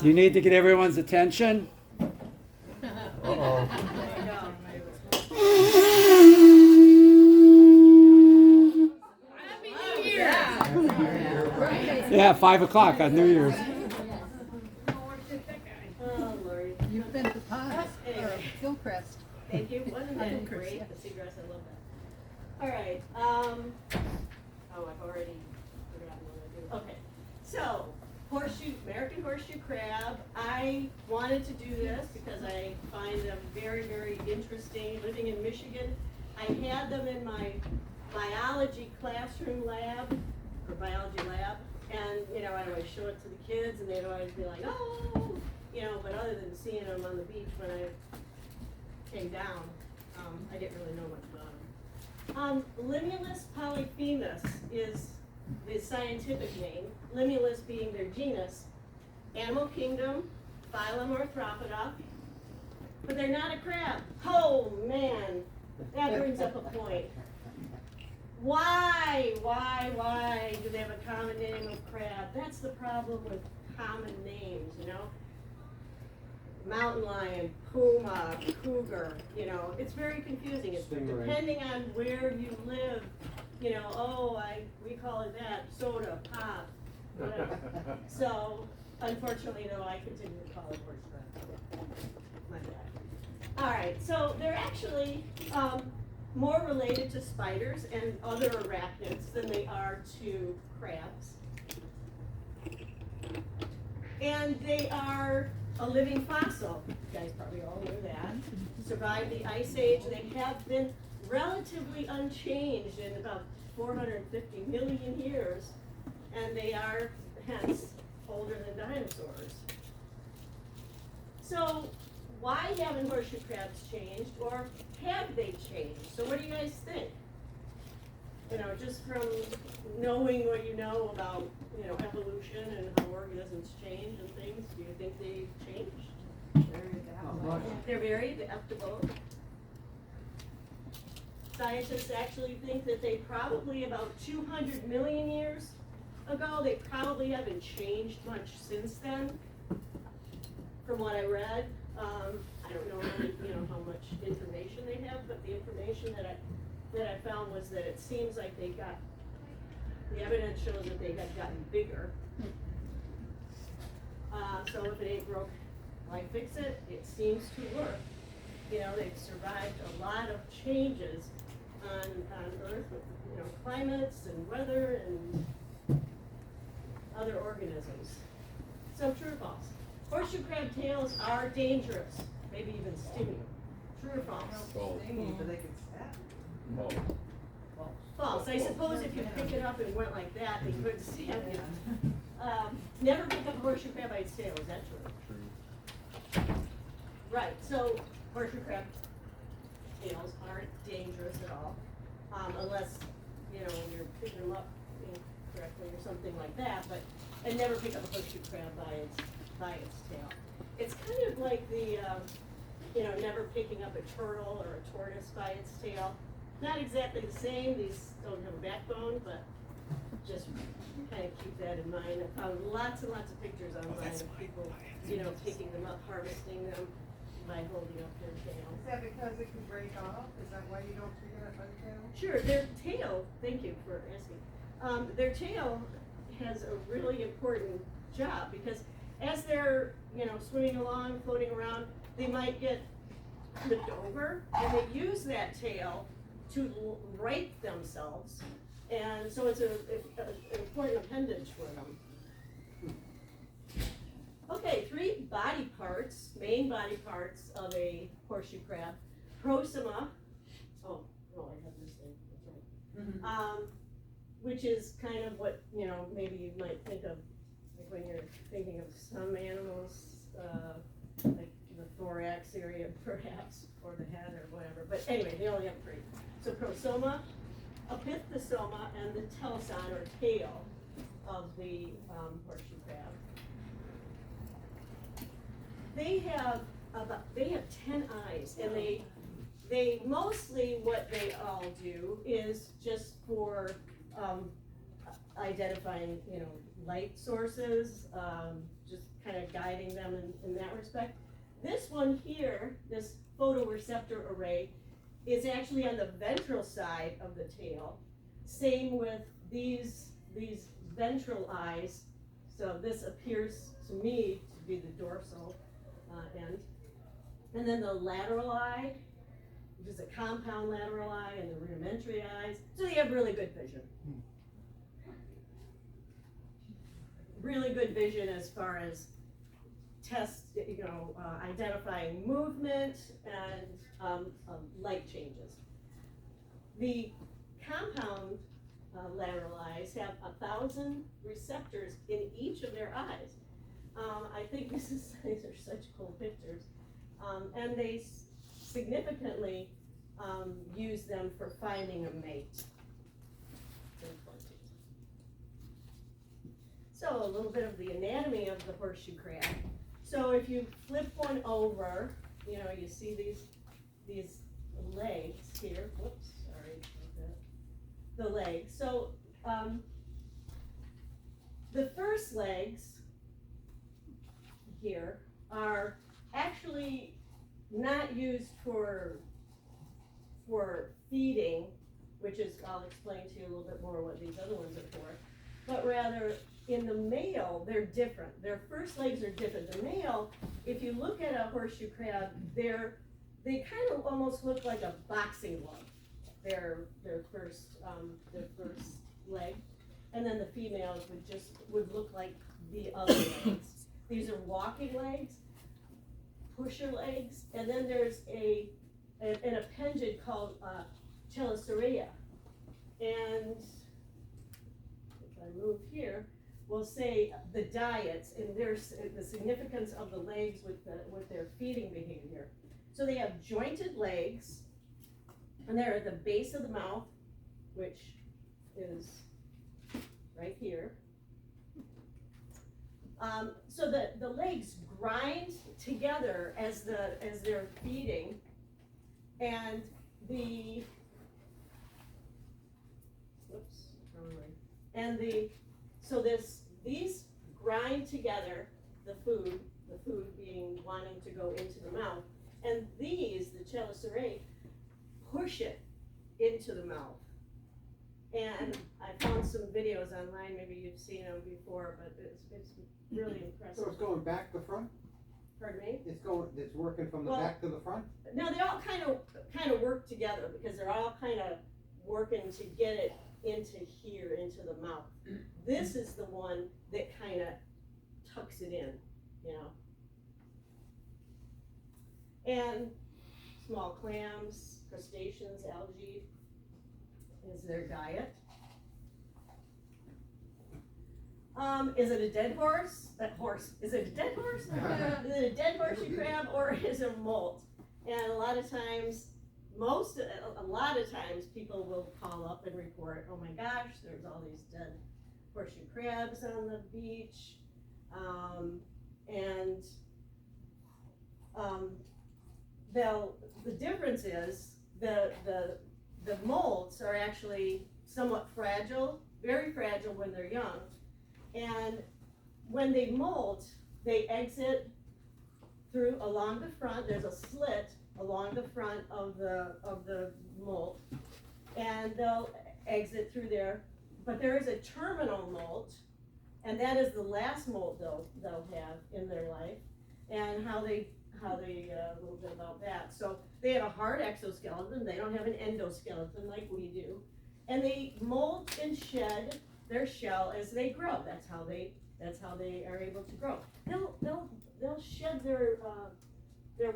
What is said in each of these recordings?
Do you need to get everyone's attention? Uh-oh. Yeah, 5 o'clock on New Year's. Oh, Lord. You've been to Paz, or Hillcrest. Thank you. Wasn't that great? The seagrass, I love that. All right. Oh, I've already forgotten what I do. Okay. So, American horseshoe crab. I wanted to do this because I find them very, very interesting. Living in Michigan, I had them in my biology classroom lab, or biology lab, and, I'd always show it to the kids, and they'd always be like, oh, but other than seeing them on the beach when I came down, I didn't really know much about them. Limulus polyphemus is the scientific name, Limulus being their genus. Animal kingdom, phylum Arthropoda, but they're not a crab. Oh man, that brings up a point. Why do they have a common name of crab? That's the problem with common names, Mountain lion, puma, cougar, it's very confusing. It's depending on where you live, we call it that, soda, pop, whatever. So, unfortunately, though, I continue to call it horse crab. My bad. All right, so they're actually more related to spiders and other arachnids than they are to crabs. And they are a living fossil. You guys probably all knew that. Survived the Ice Age. They have been relatively unchanged in about 450 million years, and they are, hence, older than dinosaurs. So, why haven't horseshoe crabs changed, or have they changed? So what do you guys think? Just from knowing what you know about, evolution and how organisms change and things, do you think they've changed? They're very adaptable. Scientists actually think that they probably, about 200 million years ago, they probably haven't changed much since then, from what I read. I don't know how much information they have, but the information that I found was that it seems like the evidence shows that they have gotten bigger. So if it ain't broke, why fix it? It seems to work. They've survived a lot of changes on Earth with, climates and weather and other organisms. So true or false? Horseshoe crab tails are dangerous, maybe even stinging. True or false? But they can stab. False. I suppose if you pick it up and went like that, they could stab you. Never pick up a horseshoe crab by its tail. Is that true? Right. So horseshoe crab tails aren't dangerous at all, unless you're picking them up correctly or something like that. And never pick up a horseshoe crab by its tail. It's kind of like the never picking up a turtle or a tortoise by its tail. Not exactly the same. These don't have a backbone, but just kind of keep that in mind. I found lots and lots of pictures online of people, picking them up, harvesting them by holding up their tail. Is that because it can break off? Is that why you don't pick it up by the tail? Sure, their tail, thank you for asking. Their tail has a really important job because as they're, swimming along, floating around, they might get flipped over, and they use that tail to right themselves, and so it's an important appendage for them. Okay, 3 body parts, main body parts of a horseshoe crab. Prosoma, I have this thing, that's right. Which is kind of what, maybe you might think of, like when you're thinking of some animals, like the thorax area perhaps, or the head or whatever, but anyway, they only have 3. So prosoma, epithysoma, and the teleson or tail of the horseshoe crab. They have 10 eyes, and they mostly, what they all do is just for identifying, light sources, just kind of guiding them in that respect. This one here, this photoreceptor array, is actually on the ventral side of the tail. Same with these ventral eyes. So this appears to me to be the dorsal end. And then the lateral eye, which is a compound lateral eye, and the rudimentary eyes. So they have really good vision. Really good vision as far as identifying movement and light changes. The compound lateral eyes have 1,000 receptors in each of their eyes. I think these are such cool pictures. And they significantly use them for finding a mate. So a little bit of the anatomy of the horseshoe crab. So if you flip one over, you see these legs here. Whoops, sorry about that. The legs. So the first legs here are actually not used for feeding, which is, I'll explain to you a little bit more what these other ones are for, but rather in the male, they're different. Their first legs are different. The male, if you look at a horseshoe crab, they kind of almost look like a boxing glove. Their first leg, and then the females would look like the other legs. These are walking legs, pusher legs, and then there's an appendage called chelicerae. And if I move here, we'll say the diets and there's the significance of the legs with their feeding behavior. So they have jointed legs, and they're at the base of the mouth, which is right here. So the legs grind together as they're feeding, and these grind together the food being wanting to go into the mouth, and the chelicerae, push it into the mouth. And I found some videos online, maybe you've seen them before, but it's really impressive. So it's going back to front? Pardon me? It's working from the back to the front? No, they all kind of work together because they're all kind of working to get it into here, into the mouth. This is the one that kind of tucks it in, And small clams, crustaceans, algae is their diet. Is it a dead horse? Is it a dead horse? Is it a dead horseshoe crab, or is it a molt? And a lot of times people will call up and report, oh my gosh, there's all these dead horseshoe crabs on the beach. The difference is the molts are actually somewhat fragile, very fragile when they're young. And when they molt, they exit through along the front. There's a slit along the front of the molt, and they'll exit through there. But there is a terminal molt, and that is the last molt they'll have in their life. And how they a little bit about that. So they have a hard exoskeleton. They don't have an endoskeleton like we do, and they molt and shed their shell as they grow. That's how they are able to grow. They'll shed their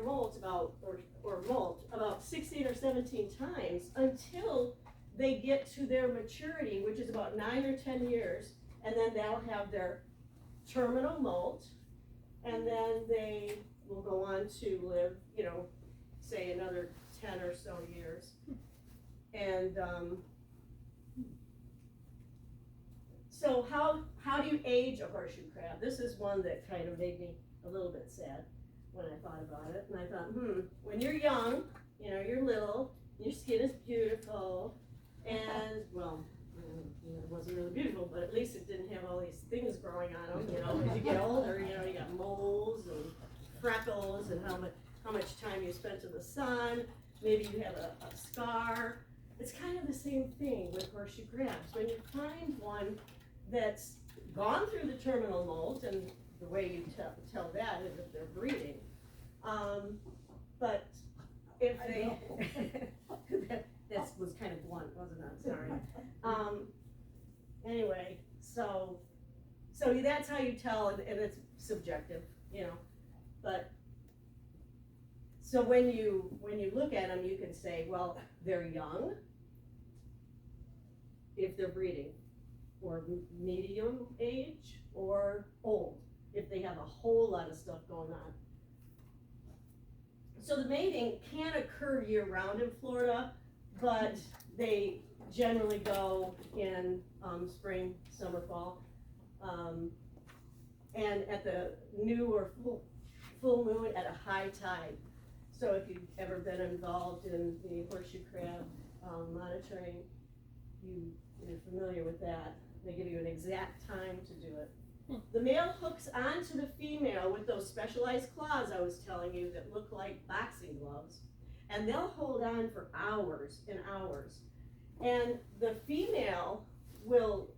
molt about 16 or 17 times until they get to their maturity, which is about 9 or 10 years, and then they'll have their terminal molt, and then they will go on to live, say another 10 or so years. And so how do you age a horseshoe crab? This is one that kind of made me a little bit sad when I thought about it. And I thought, when you're young, you're little, your skin is beautiful, and well, it wasn't really beautiful, but at least it didn't have all these things growing on them, you know, as you get older, you know, you got moles and freckles and how much time you spent in the sun, maybe you have a scar. It's kind of the same thing with horseshoe crabs. When you find one that's gone through the terminal molt, and the way you tell that is if they're breeding. But if they, that was kind of blunt, wasn't it? Sorry. Anyway, so that's how you tell, and it's subjective, you know. But so when you look at them, you can say, well, they're young if they're breeding, or medium age, or old if they have a whole lot of stuff going on. So the mating can occur year-round in Florida, but they generally go in spring, summer, fall, and at the new or full moon at a high tide. So if you've ever been involved in the horseshoe crab monitoring, you're familiar with that. They give you an exact time to do it. The male hooks onto the female with those specialized claws I was telling you that look like boxing gloves, and they'll hold on for hours and hours. And the female will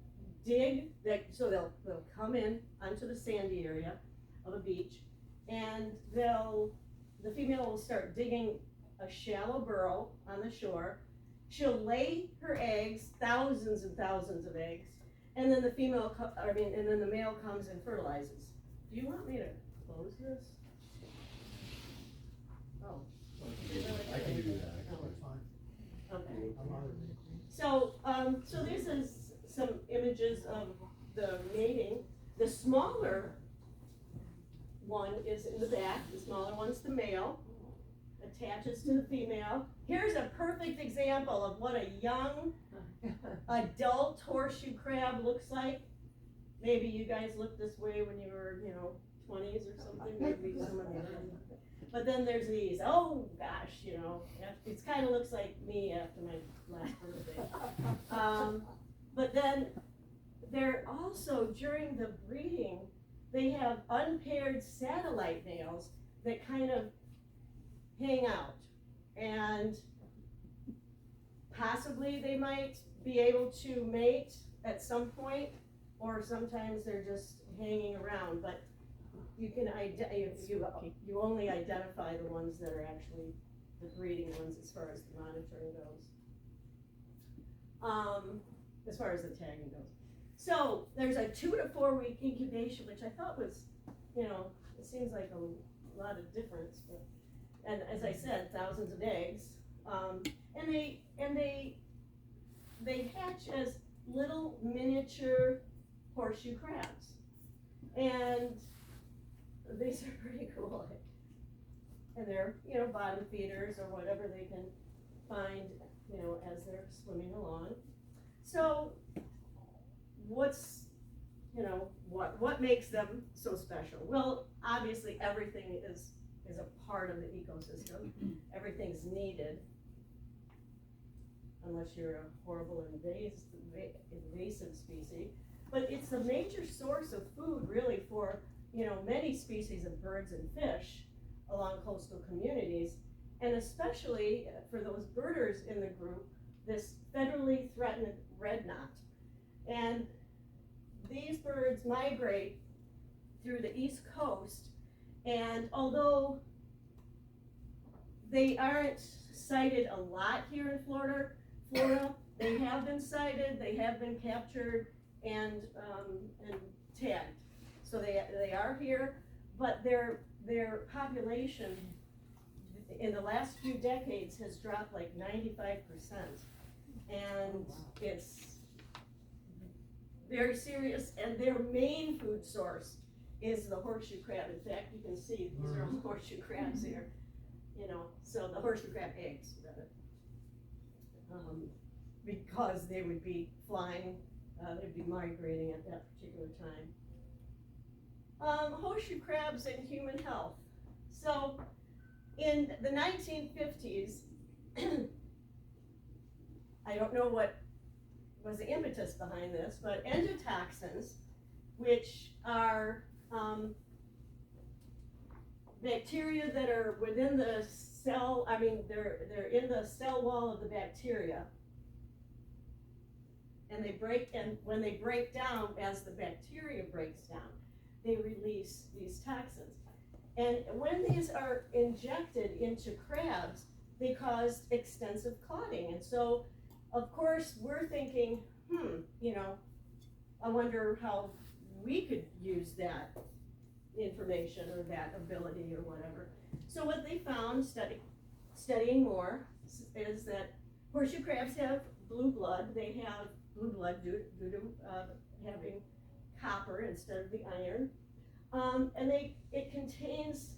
dig, so they'll come in onto the sandy area of a beach, and the female will start digging a shallow burrow on the shore. She'll lay her eggs, thousands and thousands of eggs, and then the male comes and fertilizes. Do you want me to close this? Oh. I can do that. Okay. So this is some images of the mating. The smaller one is in the back. The smaller one's the male, attaches to the female. Here's a perfect example of what a young adult horseshoe crab looks like. Maybe you guys looked this way when you were, 20s or something. Maybe some of you. But then there's these. Oh gosh, it kind of looks like me after my last birthday. But then they're also, during the breeding, they have unpaired satellite males that kind of hang out, and possibly they might be able to mate at some point, or sometimes they're just hanging around. But you can you only identify the ones that are actually the breeding ones as far as the monitoring goes. As far as the tagging goes. So there's a 2 to 4 week incubation, which I thought was, it seems like a lot of difference, but, and as I said, thousands of eggs, and they hatch as little miniature horseshoe crabs, and these are pretty cool. And they're, bottom feeders or whatever they can find, as they're swimming along. So what's, what makes them so special? Well, obviously everything is a part of the ecosystem. Everything's needed, unless you're a horrible invasive species. But it's a major source of food, really, for many species of birds and fish along coastal communities, and especially for those birders in the group, this federally threatened red knot. And these birds migrate through the East Coast, and although they aren't sighted a lot here in Florida, they have been sighted, they have been captured and tagged. So they are here, but their population in the last few decades has dropped like 95%, and it's very serious. And their main food source is the horseshoe crab. In fact, you can see these are all horseshoe crabs here. So the horseshoe crab eggs, rather, because they would be flying, they'd be migrating at that particular time. Horseshoe crabs and human health. So in the 1950s, I don't know what was the impetus behind this, but endotoxins, which are bacteria that are within the cell, they're in the cell wall of the bacteria. And when they break down, as the bacteria breaks down, they release these toxins. And when these are injected into crabs, they cause extensive clotting. And so, of course, we're thinking, I wonder how we could use that information or that ability or whatever. So what they found, studying more, is that horseshoe crabs have blue blood. They have blue blood due to having copper instead of the iron. And it contains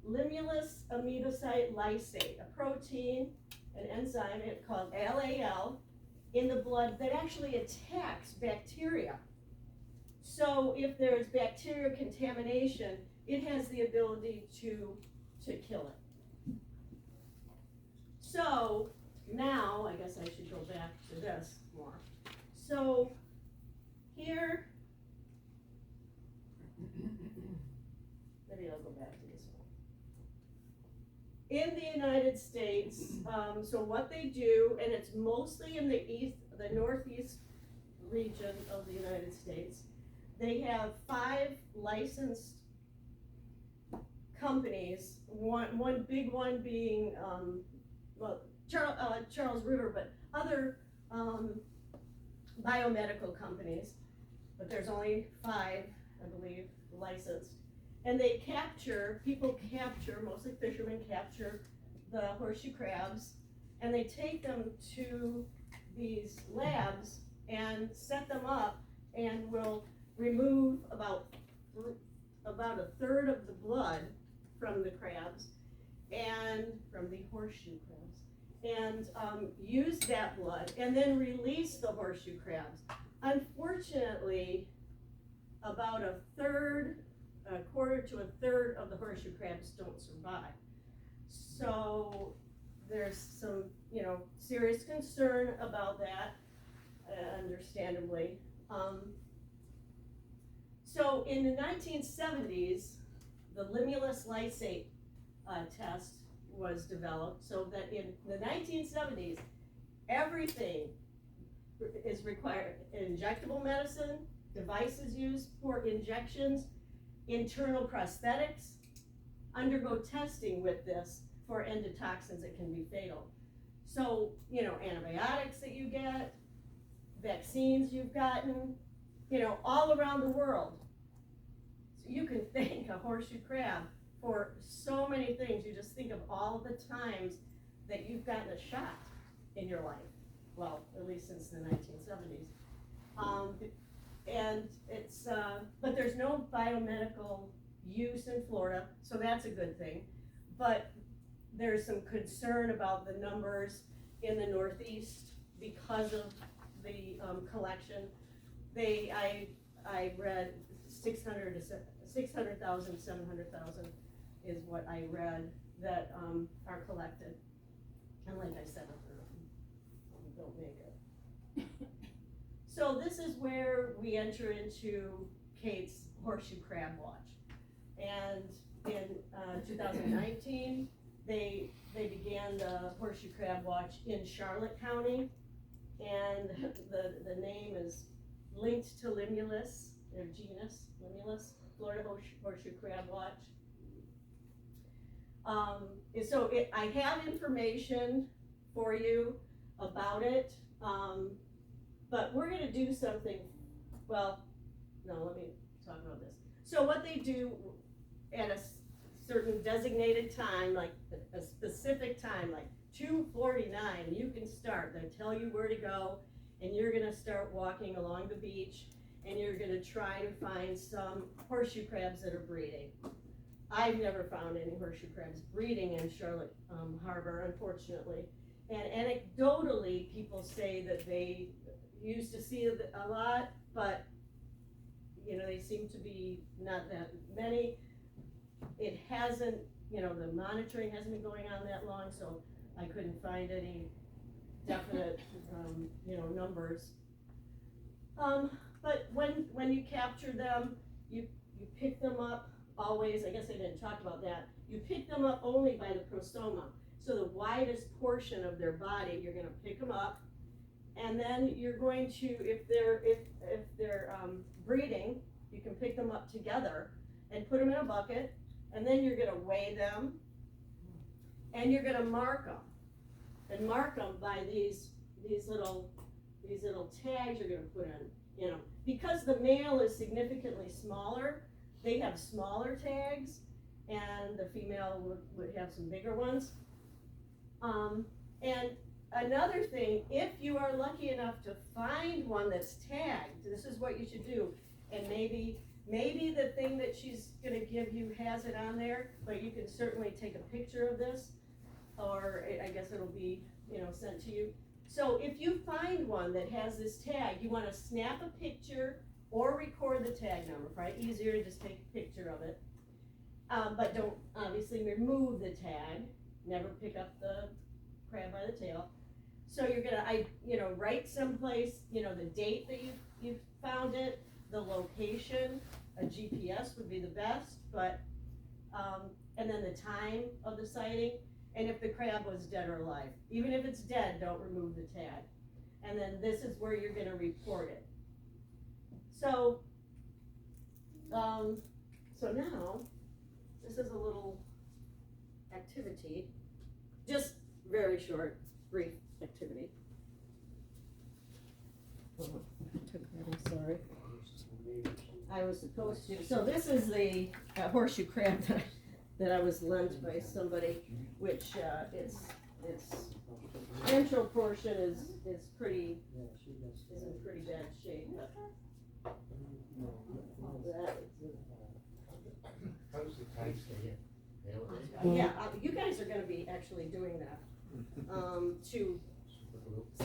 limulus amidoside lysate, a protein, an enzyme called LAL, in the blood that actually attacks bacteria. So if there's bacterial contamination, it has the ability to kill it. So now, I guess I should go back to this more. So here, maybe I'll go back to this one. In the United States, so what they do, and it's mostly in the northeast region of the United States, they have 5 licensed companies, one big one being, Charles River, but other biomedical companies, but there's only 5, I believe, licensed. And they people capture, mostly fishermen capture the horseshoe crabs, and they take them to these labs and set them up and will remove about a third of the blood from the crabs and from the horseshoe crabs, and use that blood and then release the horseshoe crabs. Unfortunately, about a quarter to a third of the horseshoe crabs don't survive. So there's some, serious concern about that, understandably. So in the 1970s, the limulus lysate test was developed, so that in the 1970s, everything is required: injectable medicine, devices used for injections, internal prosthetics, undergo testing with this for endotoxins that can be fatal. So, antibiotics that you get, vaccines you've gotten, all around the world. So you can thank a horseshoe crab for so many things. You just think of all the times that you've gotten a shot in your life. Well, at least since the 1970s. And it's, but there's no biomedical use in Florida, so that's a good thing. But there's some concern about the numbers in the Northeast because of the collection. I read 600,000, 700,000 is what I read that are collected. And like I said, don't make it. So this is where we enter into Kate's Horseshoe Crab Watch. And in 2019, they began the Horseshoe Crab Watch in Charlotte County. And the name is linked to Limulus, their genus, Limulus, Florida Horseshoe Crab Watch. So I have information for you about it, but we're gonna do something, well, no, let me talk about this. So what they do at a certain designated time, like a specific time, like 2:49, you can start. They tell you where to go, and you're gonna start walking along the beach, and you're gonna try to find some horseshoe crabs that are breeding. I've never found any horseshoe crabs breeding in Charlotte Harbor, unfortunately. And anecdotally, people say that they used to see a lot, but they seem to be not that many. It hasn't, the monitoring hasn't been going on that long, so I couldn't find any definite, numbers. But when you capture them, you pick them up always, I guess I didn't talk about that, you pick them up only by the prostoma. So the widest portion of their body, you're gonna pick them up, and then you're going to, if they're breeding, you can pick them up together and put them in a bucket, and then you're gonna weigh them, and you're gonna mark them, and mark them by these little tags you're gonna put in, because the male is significantly smaller, they have smaller tags, and the female would have some bigger ones. And another thing, if you are lucky enough to find one that's tagged, this is what you should do, and maybe the thing that she's gonna give you has it on there, but you can certainly take a picture of this, or I guess it'll be, sent to you. So if you find one that has this tag, you wanna snap a picture or record the tag number, probably easier to just take a picture of it. But don't obviously remove the tag, never pick up the crab by the tail. So you're gonna, write someplace, the date that you found it, the location, a GPS would be the best, but, and then the time of the sighting, and if the crab was dead or alive. Even if it's dead, don't remove the tag. And then this is where you're gonna report it. So now, this is a little activity, just very short, brief activity. Oh, I took that, I'm sorry. I was supposed to, so this is the horseshoe crab that I was lent by somebody, which its ventral portion is in pretty bad shape. How does the tag stay in? Yeah, you guys are gonna be actually doing that, to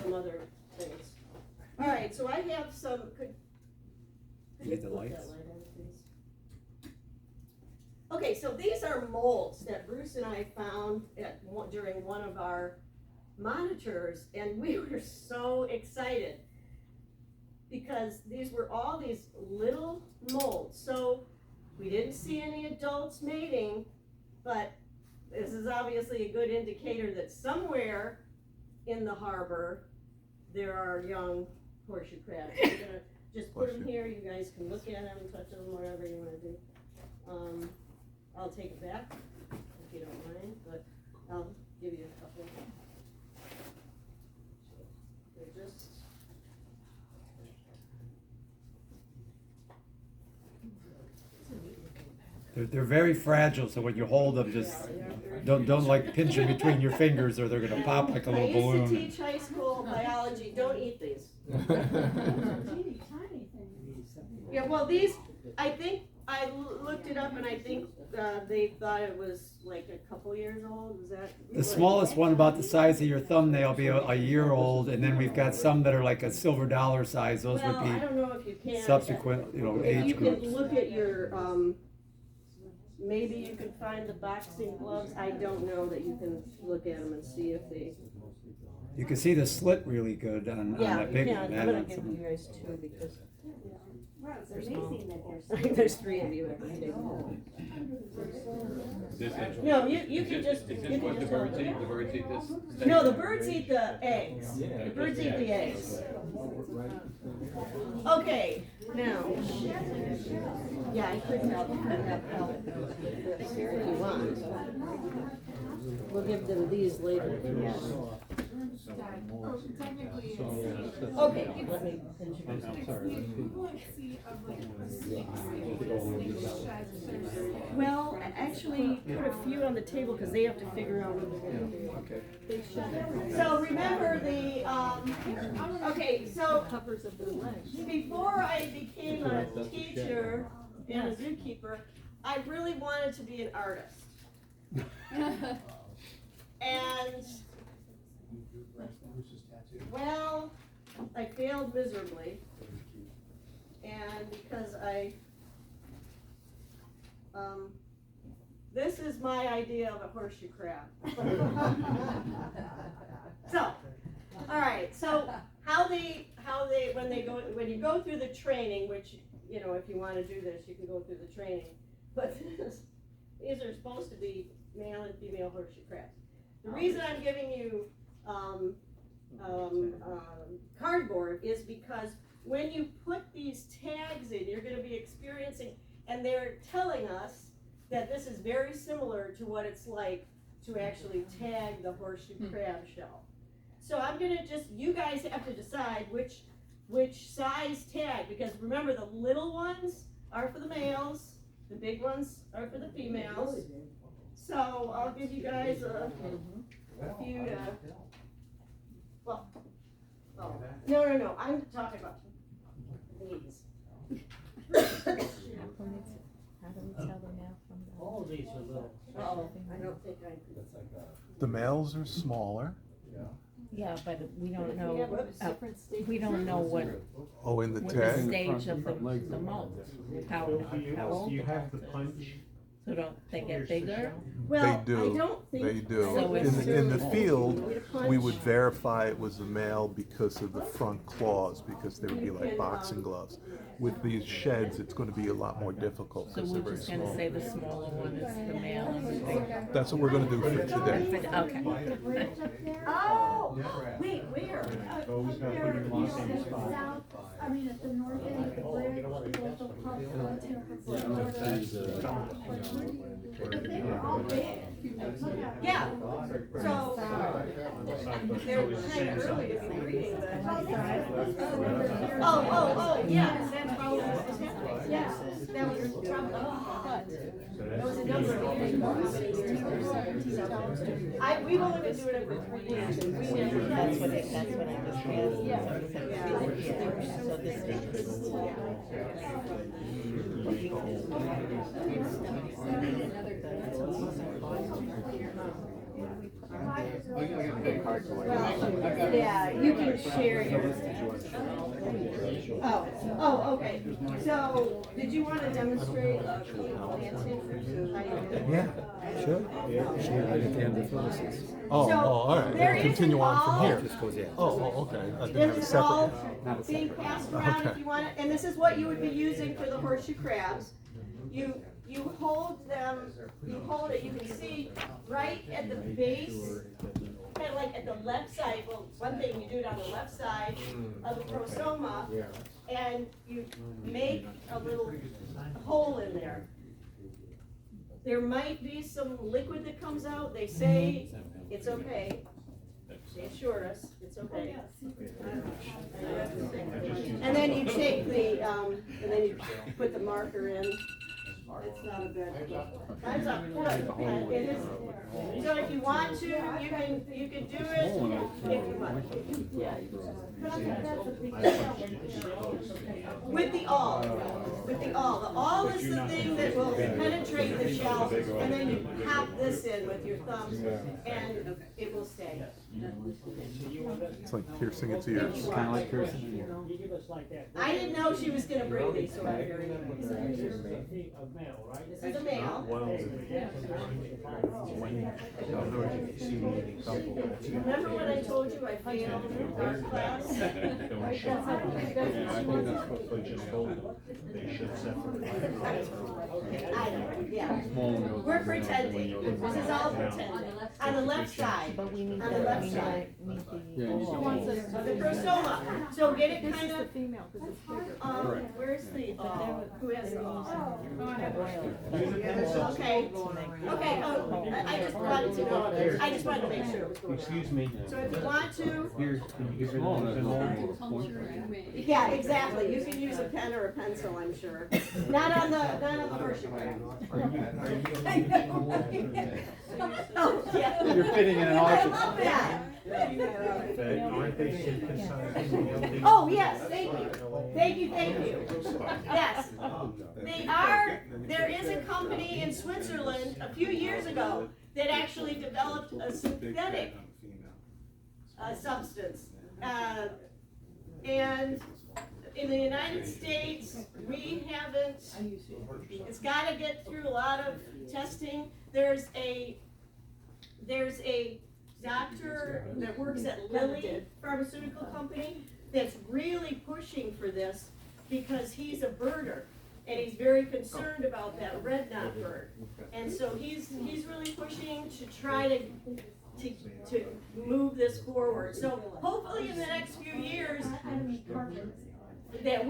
some other things. All right, so I have some, could You you need the put lights? that light on, please? Okay, so these are molds that Bruce and I found during one of our monitors, and we were so excited because these were all these little molds. So we didn't see any adults mating, but this is obviously a good indicator that somewhere in the harbor there are young horseshoe crabs. We're gonna just put them here, you guys can look at them, touch them, whatever you wanna do. I'll take it back, if you don't mind, but I'll give you a couple. They're just. They're very fragile, so when you hold them, just don't like pinch them between your fingers, or they're gonna pop like a little I used to balloon. teach high school biology, don't eat these. Yeah, well, these, I think, I looked it up and I think, they thought it was like a couple years old, was that? The smallest one, about the size of your thumbnail, will be a year old, and then we've got some that are like a silver dollar size. Those Well, would I be don't know if you can. subsequent, If age you groups. can look at your, maybe you can find the boxing gloves, I don't know that you can look at them and see if they. You can see the slit really good on Yeah, that you big can, one. I'm That gonna on give some- you guys two because Wow, it's they're amazing small. that there's. There's three of you at the table. No, you can just, Is you this can what the just. birds eat? The birds eat this? No, the birds eat the eggs. The birds eat the eggs. Okay, now. Yeah, I could help, if you want. We'll give them these later if you want. Okay, let me. Well, actually, put a few on the table because they have to figure out what they're gonna do. So remember okay, so before I became a teacher and a zookeeper, I really wanted to be an artist. And, well, I failed miserably. And because this is my idea of a horseshoe crab. So, All right, so when you go through the training, which, you know, if you wanna do this, you can go through the training. But these are supposed to be male and female horseshoe crabs. The reason I'm giving you, cardboard is because when you put these tags in, you're gonna be experiencing, and they're telling us that this is very similar to what it's like to actually tag the horseshoe crab shell. So I'm gonna you guys have to decide which size tag, because remember, the little ones are for the males, the big ones are for the females. So I'll give you guys a few to, well, oh, no, I'm talking about these. How do we tell the male from the? All of these are little. Oh, I don't think I. The males are smaller. Yeah, but we don't know, different stages. we don't know what Oh, in the the tag? stage of the molt, how old the molt is. So don't they get bigger? Well, They do. I don't think. They do. So it's- In the field, Punch. we would verify it was a male because of the front claws, because they would be like boxing gloves. With these sheds, it's gonna be a lot more difficult So because we're they're very just gonna small. say the smaller one is the male and the bigger. That's what we're gonna do for today. Okay. Oh, wait, where? Always gotta put your loss in the spot. South, I mean, at the north end of the bridge, there's a pub but they were all big. Yeah, so, they're kind of early to be reading, but. Oh, yeah, that's probably what was happening, yeah, that was probably. There was a number of we've only been doing it for 3 years, and we never. That's what I was asking. Yeah. So this is. Yeah, you can share yours. Oh, okay. So, did you want to demonstrate Yeah, sure. Right at the end of Phyllis's. Oh, So, all right. there We'll continue isn't on from all- here. Just goes, yeah. Oh, okay. I didn't have a This is all separate. being passed around if Okay. you want it, and this is what you would be using for the horseshoe crabs. You hold them, you hold it, you can see right at the base, kind of like at the left side, well, one thing, you do it on the left side of the prosoma, and you make a little hole in there. There might be some liquid that comes out, they say it's okay. They assure us it's okay. And then you take the, and then you put the marker in. It's not a bad. Time's up. Good. It is. So if you want to, you can do it if you want. Yeah. With the awl. With the awl. The awl is the thing that will penetrate the shell, and then you pop this in with your thumbs, and it will stay. It's like piercing its ears. Kind of like piercing. I didn't know she was gonna bring these, so I'm very This is a male. Remember when I told you I failed art class? Yeah. We're pretending. This is all pretending. On the left side. But we need On the left side. the The prosoma. So get it kind of. female, because it's bigger. Where's the who has the oil. Okay. Okay. Oh, I just wanted to know. I just wanted to make sure it was going on. Excuse me. So if you want to, Here, can you give me one? yeah, exactly. You can use a pen or a pencil, I'm sure. Not on the horseshoe crab. Oh, yeah. You're fitting in an I office. love that. Aren't they synthesized? Oh, yes, thank you. Thank you, thank you. Yes. They are, there is a company in Switzerland a few years ago that actually developed a synthetic substance. And in the United States, we haven't, it's gotta get through a lot of testing. There's doctor that works at Lilly Pharmaceutical Company that's really pushing for this because he's a birder and he's very concerned about that red knot bird. And so he's really pushing to try to move this forward. So hopefully in the next few years, that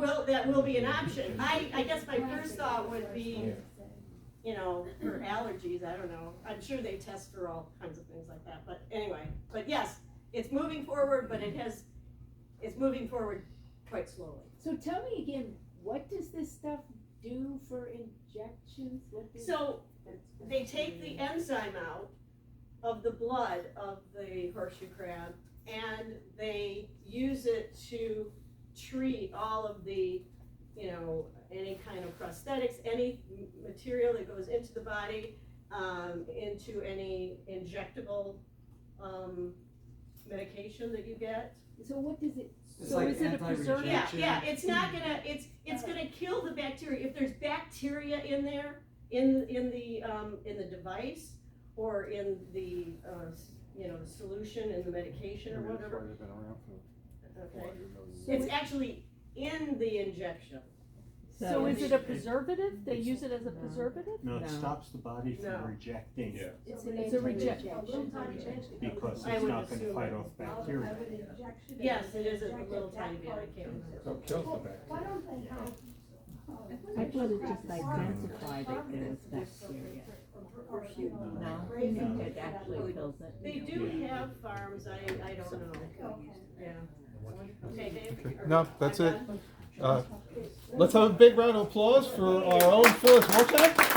will be an option. I guess my first thought would be, you know, for allergies, I don't know. I'm sure they test for all kinds of things like that, but anyway. But yes, it's moving forward, but it's moving forward quite slowly. So tell me again, what does this stuff do for injections? So they take the enzyme out of the blood of the horseshoe crab and they use it to treat all of the, you know, any kind of prosthetics, any material that goes into the body, into any injectable medication that you get. So what does it, It's so like is it a preservative? Yeah, it's not gonna, it's gonna kill the bacteria. If there's bacteria in there, in the device, or in the, you know, the solution in the medication or whatever. Okay. It's actually in the injection. So is it a preservative? They use it as a preservative? No, it No. stops the body No. from rejecting it, It's a rejection. because I it's would not gonna assume fight it. off bacteria. Yes, it is a little tiny bit, I can't remember. So it kills the Why bacteria. don't they have? I thought it just identified that there was bacteria. No, it actually kills it. They do have farms, I don't know. Yeah. Okay, Dave? Okay. No, that's it. Let's have a big round of applause for our own Phyllis Wojcik.